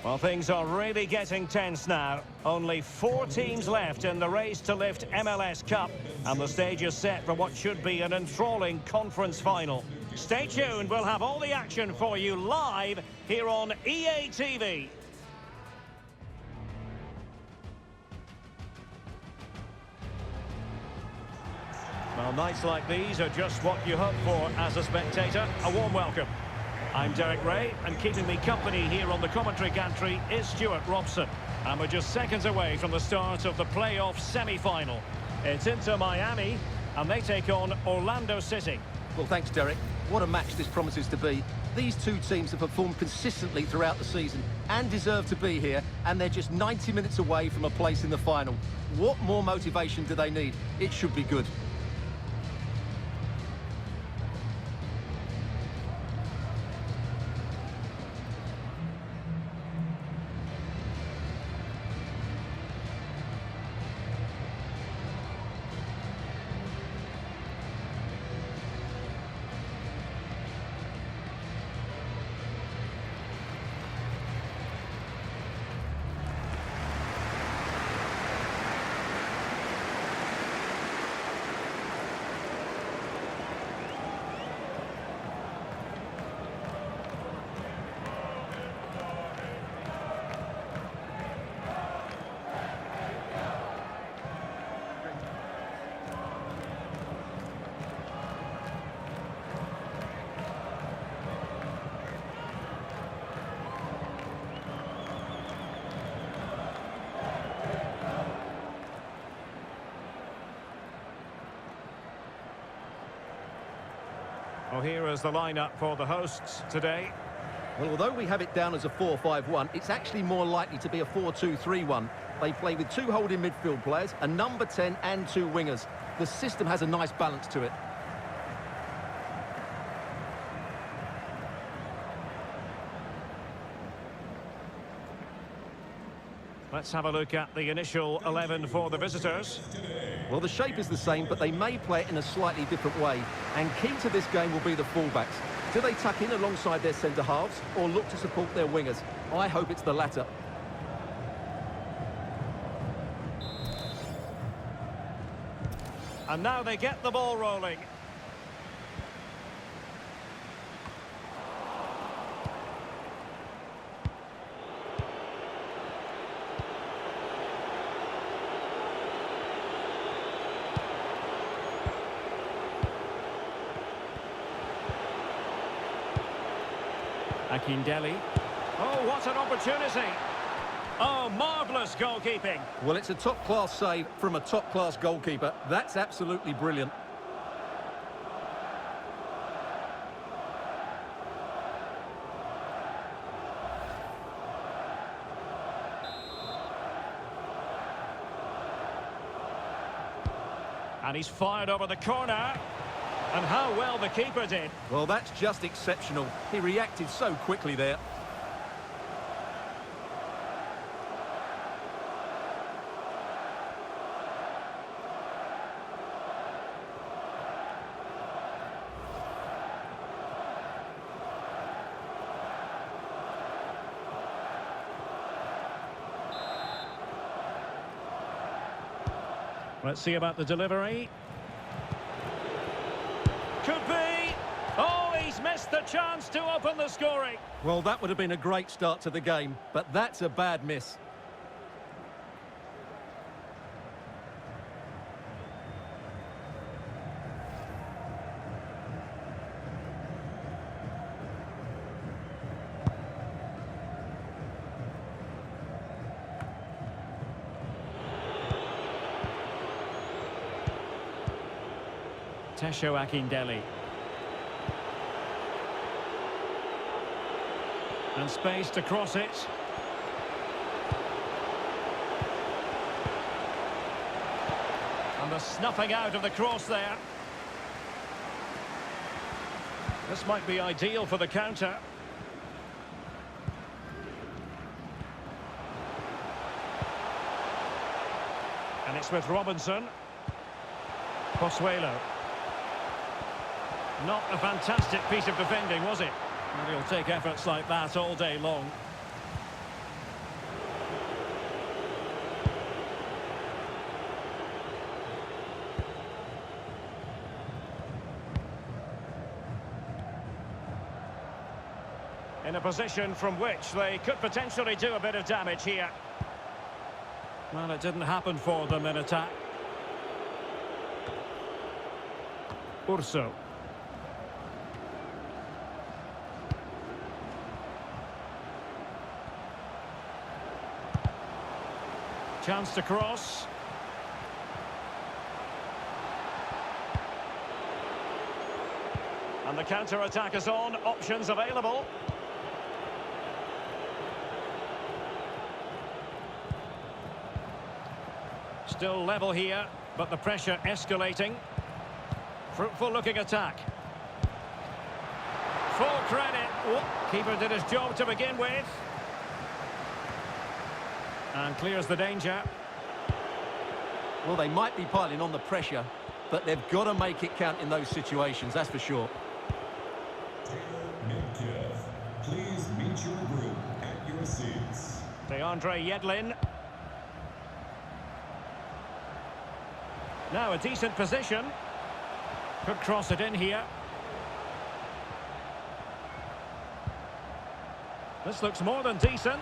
Well, things are really getting tense now. Only 4 teams left in the race to lift MLS Cup. And the stage is set for what should be an enthralling conference final. Stay tuned, we'll have all the action for you live here on EA TV. Well, nights like these are just what you hope for as a spectator. A warm welcome. I'm Derek Ray, and keeping me company here on the commentary gantry is Stuart Robson. And we're just seconds away from the start of the playoff semi-final. It's Inter Miami, and they take on Orlando City. Well, thanks, Derek. What a match this promises to be. These two teams have performed consistently throughout the season and deserve to be here, and they're just 90 minutes away from a place in the final. What more motivation do they need? It should be good. Well, here is the lineup for the hosts today. Well, although we have it down as a 4-5-1, it's actually more likely to be a 4-2-3-1. They play with 2 holding midfield players, a number 10 and 2 wingers. The system has a nice balance to it. Let's have a look at the initial 11 for the visitors. Well, the shape is the same, but they may play it in a slightly different way. And key to this game will be the fullbacks. Do they tuck in alongside their centre-halves or look to support their wingers? I hope it's the latter. And now they get the ball rolling. Akindele. Oh, what an opportunity. Oh, marvellous goalkeeping. Well, it's a top-class save from a top-class goalkeeper. That's absolutely brilliant. And he's fired over the corner. And how well the keeper did. Well, that's just exceptional. He reacted so quickly there. Let's see about the delivery. Could be. Oh, he's missed the chance to open the scoring. Well, that would have been a great start to the game, but that's a bad miss. Akindele. And space to cross it. And the snuffing out of the cross there. This might be ideal for the counter. And it's with Robinson. Pozuelo. Not a fantastic piece of defending, was it? And he'll take efforts like that all day long. in a position from which they could potentially do a bit of damage here. Well, it didn't happen for them in attack. Urso. Chance to cross. And the counter-attack is on. Options available. Still level here, but the pressure escalating. Fruitful looking attack. Full credit. Oh, keeper did his job to begin with. And clears the danger. Well, they might be piling on the pressure, but they've got to make it count in those situations, that's for sure. Please meet your group at your seats. DeAndre Yedlin. Now a decent position. Could cross it in here. This looks more than decent.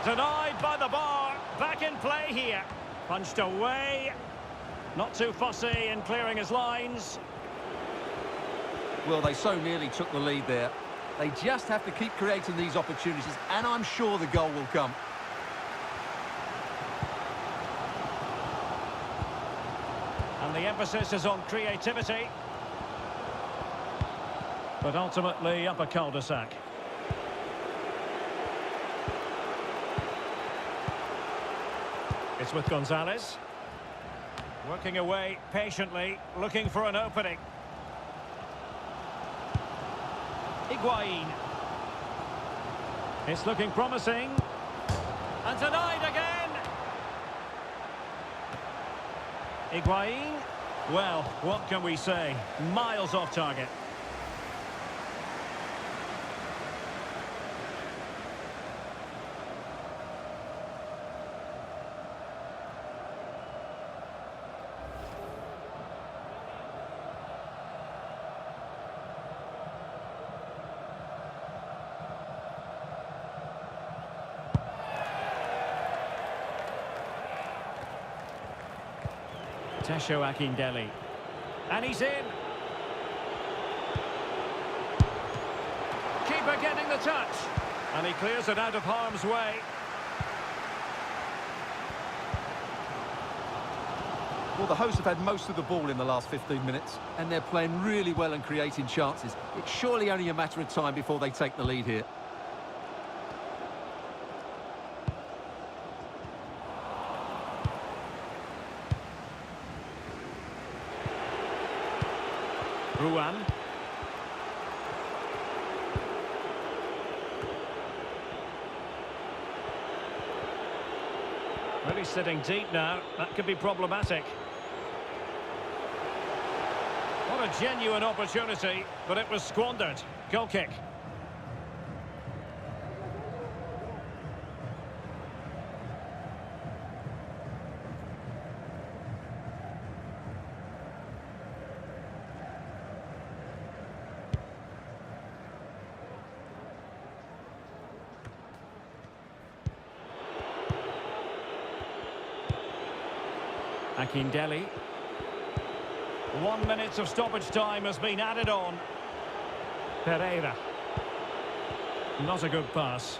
Denied by the bar. Back in play here. Punched away. Not too fussy in clearing his lines. Well, they so nearly took the lead there. They just have to keep creating these opportunities, and I'm sure the goal will come. And the emphasis is on creativity. But ultimately up a cul-de-sac. It's with Gonzalez. Working away patiently, looking for an opening. Higuain. It's looking promising. And denied again. Higuain. Well, what can we say? Miles off target. Akindele. And he's in. Keeper getting the touch. And he clears it out of harm's way. Well, the hosts have had most of the ball in the last 15 minutes, and they're playing really well and creating chances. It's surely only a matter of time before they take the lead here. Ruan. Really sitting deep now. That could be problematic. What a genuine opportunity, but it was squandered. Goal kick. Akindele. 1 minute of stoppage time has been added on. Pereyra. Not a good pass.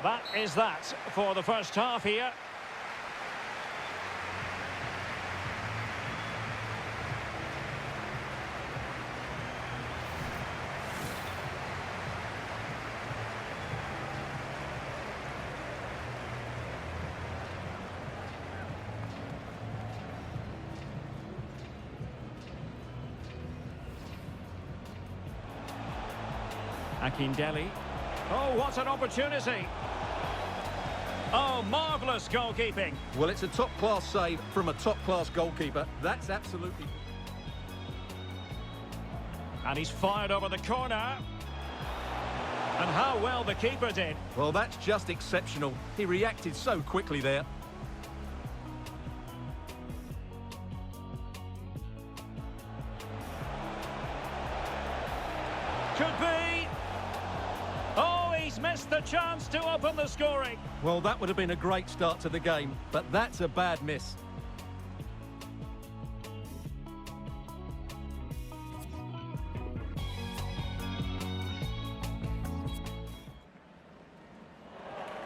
That is that for the first half here. Akindele. Oh, what an opportunity. Oh, marvellous goalkeeping. Well, it's a top-class save from a top-class goalkeeper. That's absolutely... And he's fired over the corner. And how well the keeper did. Well, that's just exceptional. He reacted so quickly there. Could be. Oh, he's missed the chance to open the scoring. Well, that would have been a great start to the game, but that's a bad miss.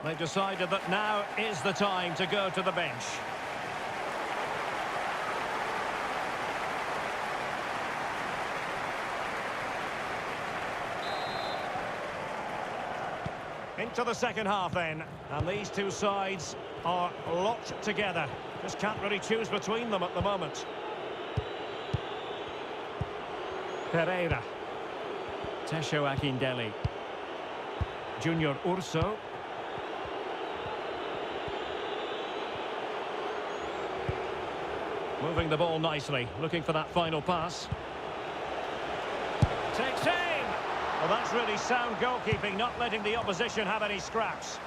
They've decided that now is the time to go to the bench. Into the second half then, and these two sides are locked together. Just can't really choose between them at the moment. Pereyra. Tesho Akindele. Junior Urso. Moving the ball nicely, looking for that final pass. Takes aim! Well, that's really sound goalkeeping, not letting the opposition have any scraps.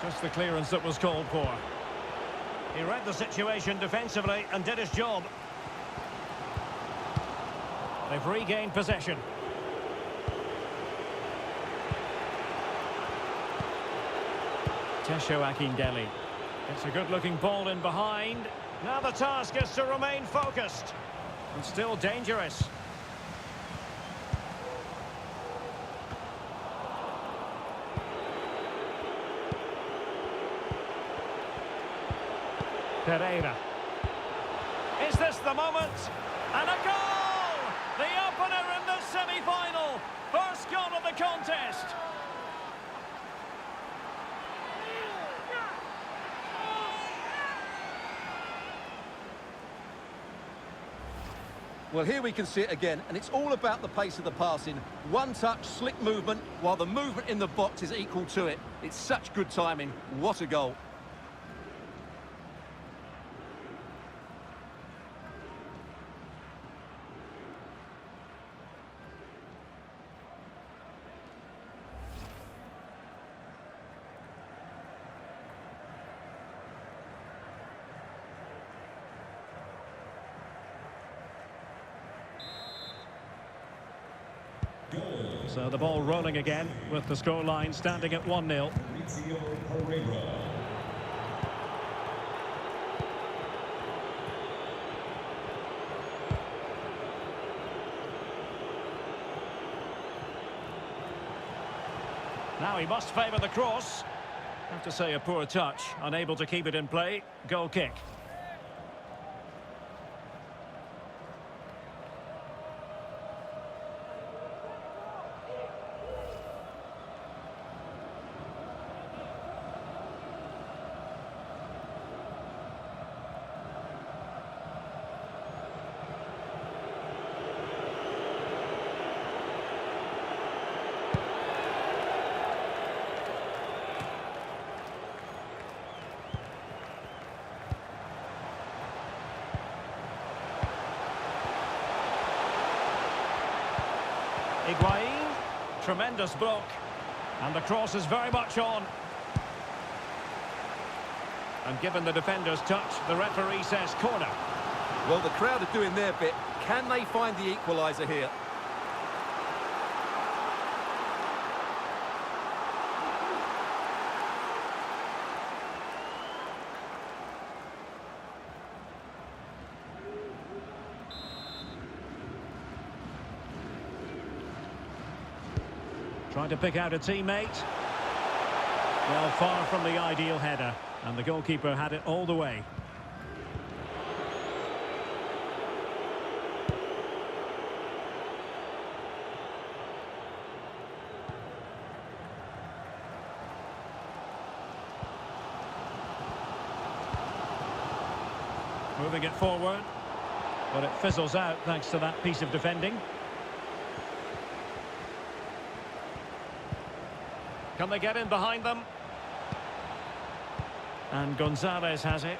Just the clearance that was called for. He read the situation defensively and did his job. They've regained possession. Tesho Akindele. It's a good-looking ball in behind. Now the task is to remain focused. And still dangerous. Pereyra. Is this the moment? And a goal! The opener in the semi-final. First goal of the contest. Well, here we can see it again, and it's all about the pace of the passing. One touch, slick movement, while the movement in the box is equal to it. It's such good timing. What a goal. So the ball rolling again with the scoreline standing at 1-0. Pereyra. Now he must favour the cross. Have to say a poor touch, unable to keep it in play. Goal kick. Higuain, tremendous block, and the cross is very much on. And given the defender's touch, the referee says corner. Well, the crowd are doing their bit. Can they find the equaliser here? Trying to pick out a teammate. Well, far from the ideal header. And the goalkeeper had it all the way. Moving it forward. But it fizzles out thanks to that piece of defending. Can they get in behind them? And Gonzalez has it.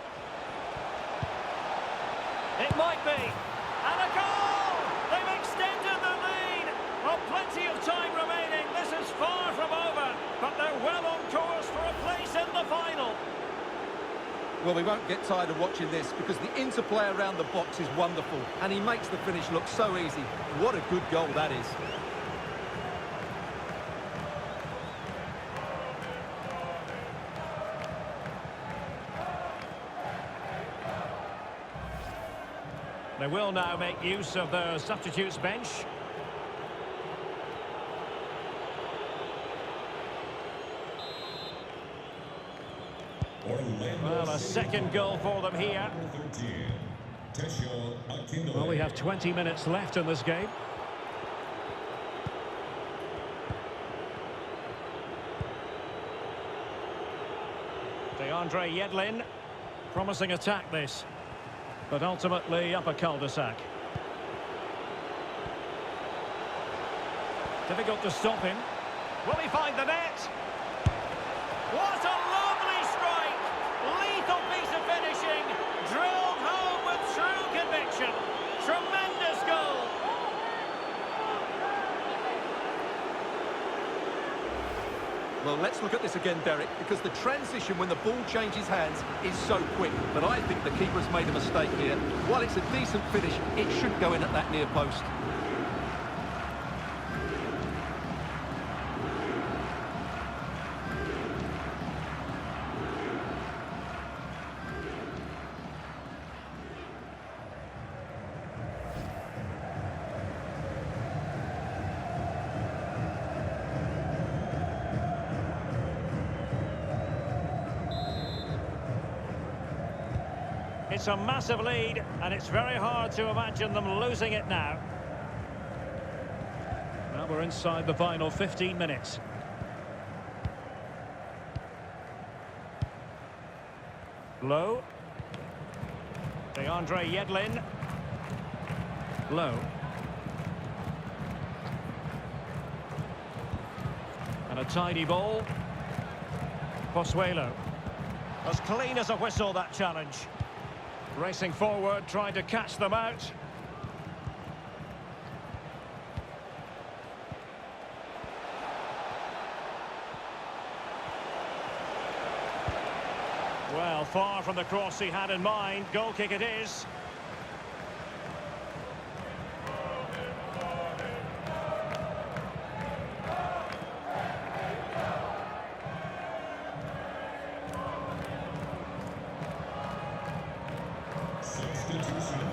It might be. And a goal! They've extended the lead. Well, plenty of time remaining. This is far from over. But they're well on course for a place in the final. Well, we won't get tired of watching this because the interplay around the box is wonderful. And he makes the finish look so easy. What a good goal that is. They will now make use of their substitutes bench. Well, a second goal for them here. Well, we have 20 minutes left in this game. Andre Yedlin, promising attack this, but ultimately up a cul-de-sac. Difficult to stop him. Will he find the net? What a lovely strike! Lethal piece of finishing, drilled home with true conviction. Tremendous goal! Well, let's look at this again, Derek, because the transition when the ball changes hands is so quick. But I think the keeper's made a mistake here. While it's a decent finish, it shouldn't go in at that near post. It's a massive lead, and it's very hard to imagine them losing it now. Well, we're inside the final 15 minutes. Low. Andre Yedlin. Low. And a tidy ball. Pozuelo. As clean as a whistle, that challenge. Racing forward, trying to catch them out. Well, far from the cross he had in mind. Goal kick it is.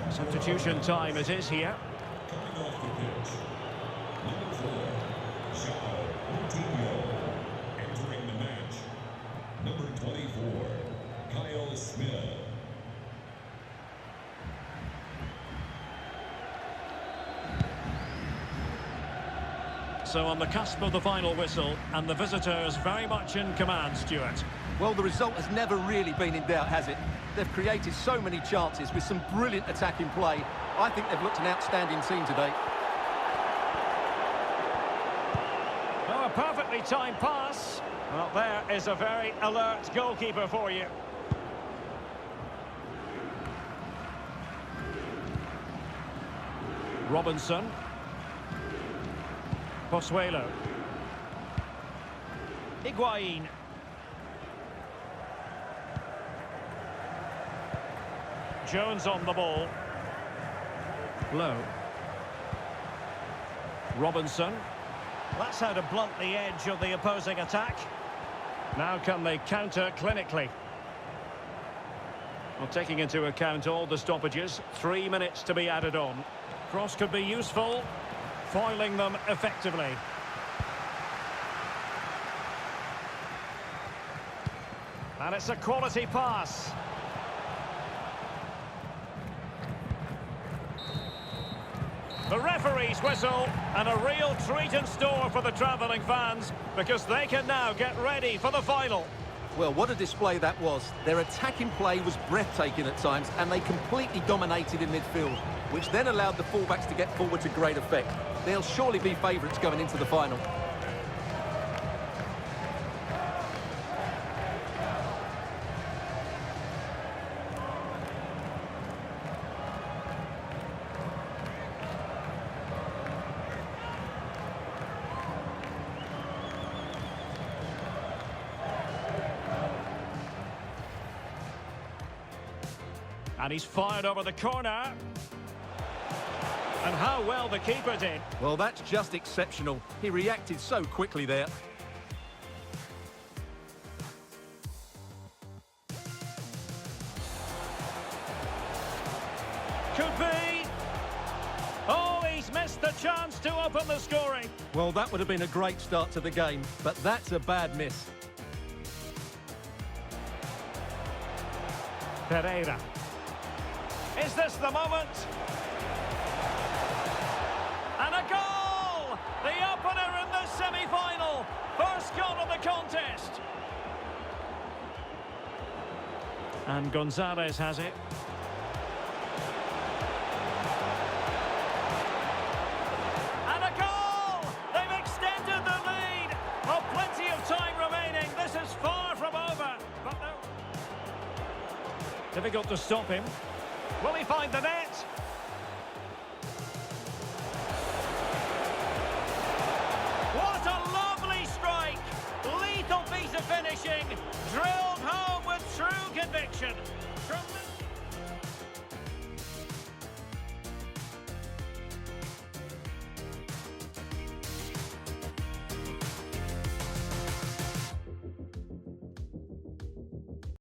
Substitution time it is here. Coming off the pitch, number 4, entering the match, number 24, Kyle Smith. So on the cusp of the final whistle, and the visitors very much in command, Stuart. Well, the result has never really been in doubt, has it? They've created so many chances with some brilliant attacking play. I think they've looked an outstanding team today. Oh, a perfectly timed pass. Well, there is a very alert goalkeeper for you. Robinson. Pozuelo. Higuain. Jones on the ball. Low. Robinson. That's how to blunt the edge of the opposing attack. Now can they counter clinically? Well, taking into account all the stoppages, 3 minutes to be added on. Cross could be useful, foiling them effectively. And it's a quality pass. The referee's whistle, and a real treat in store for the travelling fans, because they can now get ready for the final. Well, what a display that was. Their attacking play was breathtaking at times, and they completely dominated in midfield, which then allowed the fullbacks to get forward to great effect. They'll surely be favourites going into the final. And he's fired over the corner. And how well the keeper did. Well, that's just exceptional. He reacted so quickly there. Could be. open the scoring. Well, that would have been a great start to the game, but that's a bad miss. Pereyra. Is this the moment? And a goal! The opener in the semi-final. First goal of the contest. And Gonzalez has it. And a goal! They've extended the lead. Well, plenty of time remaining. This is far from over. But no. Difficult to stop him. Will he find the net? What a lovely strike! Lethal piece of finishing, drilled home with true conviction. Tremendous.